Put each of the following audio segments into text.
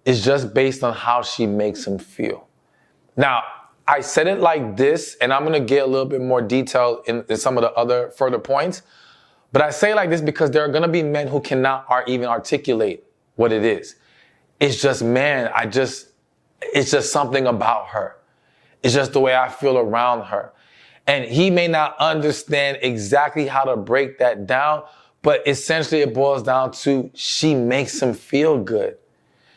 is just based on how she makes him feel. Now, I said it like this, and I'm going to get a little bit more detail in some of the other further points. But I say it like this because there are going to be men who cannot even articulate what it is. It's just, man, it's just something about her. It's just the way I feel around her. And he may not understand exactly how to break that down, but essentially it boils down to she makes him feel good.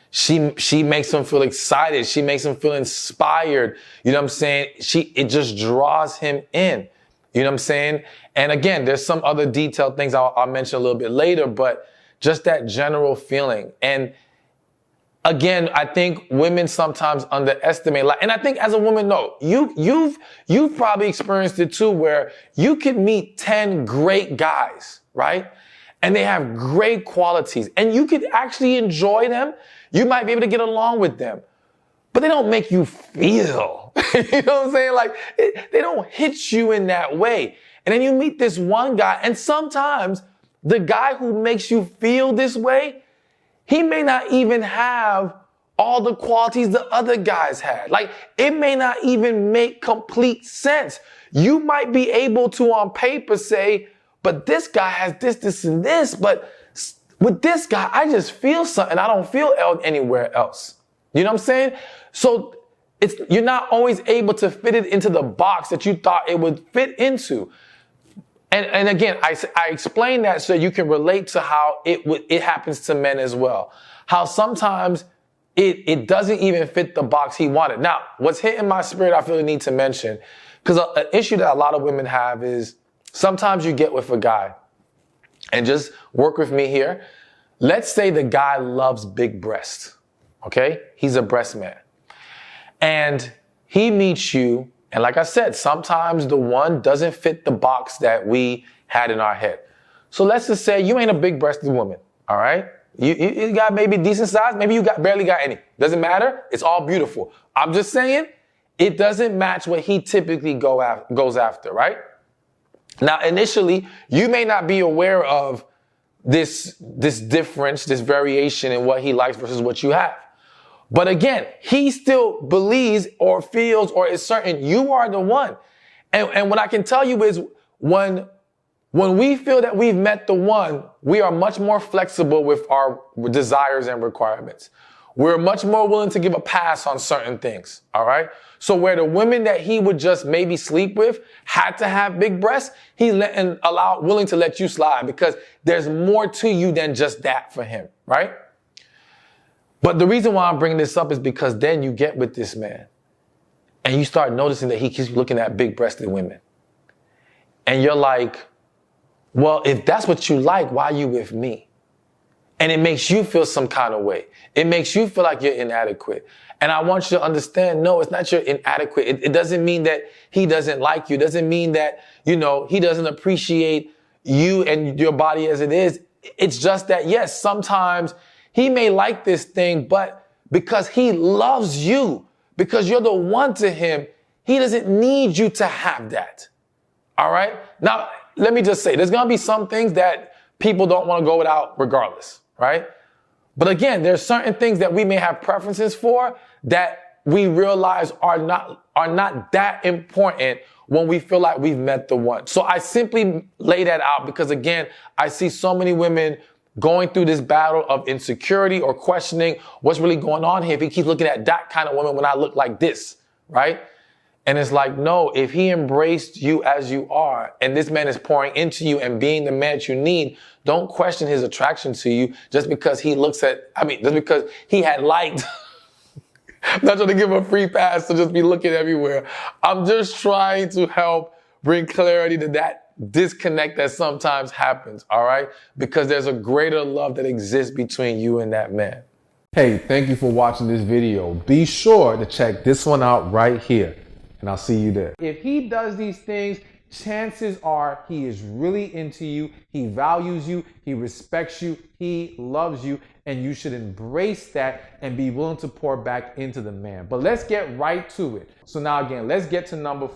She makes him feel excited. She makes him feel inspired. You know what I'm saying? It just draws him in. You know what I'm saying? And again, there's some other detailed things I'll mention a little bit later, but just that general feeling. And again, I think women sometimes underestimate, and I think as a woman, no, you've probably experienced it too, where you could meet 10 great guys, right? And they have great qualities and you could actually enjoy them. You might be able to get along with them, but they don't make you feel, you know what I'm saying? Like they don't hit you in that way. And then you meet this one guy, and sometimes the guy who makes you feel this way, he may not even have all the qualities the other guys had. Like, it may not even make complete sense. You might be able to, on paper, say, but this guy has this, this, and this, but with this guy, I just feel something I don't feel anywhere else. You know what I'm saying? So you're not always able to fit it into the box that you thought it would fit into. And again, I explain that so you can relate to how it happens to men as well. How sometimes it doesn't even fit the box he wanted. Now, what's hitting my spirit, I feel the need to mention, because an issue that a lot of women have is sometimes you get with a guy, and just work with me here. Let's say the guy loves big breasts, okay? He's a breast man. And he meets you, and like I said, sometimes the one doesn't fit the box that we had in our head. So let's just say you ain't a big breasted woman, all right? You got maybe decent size, maybe you barely got any. Doesn't matter, it's all beautiful. I'm just saying, it doesn't match what he typically goes after, right? Now, initially, you may not be aware of this difference, this variation in what he likes versus what you have. But again, he still believes or feels or is certain you are the one. And what I can tell you is when we feel that we've met the one, we are much more flexible with our desires and requirements. We're much more willing to give a pass on certain things, all right? So where the women that he would just maybe sleep with had to have big breasts, he's willing to let you slide because there's more to you than just that for him, right? But the reason why I'm bringing this up is because then you get with this man and you start noticing that he keeps looking at big-breasted women. And you're like, well, if that's what you like, why are you with me? And it makes you feel some kind of way. It makes you feel like you're inadequate. And I want you to understand, no, it's not you're inadequate. It doesn't mean that he doesn't like you. It doesn't mean that, he doesn't appreciate you and your body as it is. It's just that, yes, sometimes he may like this thing, but because he loves you, because you're the one to him, he doesn't need you to have that. All right? Now, let me just say, there's going to be some things that people don't want to go without regardless, right? But again, there's certain things that we may have preferences for that we realize are not that important when we feel like we've met the one. So I simply lay that out because, again, I see so many women going through this battle of insecurity or questioning what's really going on here if he keeps looking at that kind of woman when I look like this, right? And it's like, no, if he embraced you as you are and this man is pouring into you and being the man that you need, don't question his attraction to you just because just because he had liked. I'm not trying to give him a free pass to just be looking everywhere. I'm just trying to help bring clarity to that disconnect that sometimes happens, all right? Because there's a greater love that exists between you and that man. Hey, thank you for watching this video. Be sure to check this one out right here, and I'll see you there. If he does these things, chances are he is really into you, he values you, he respects you, he loves you, and you should embrace that and be willing to pour back into the man. But let's get right to it. So now again, let's get to number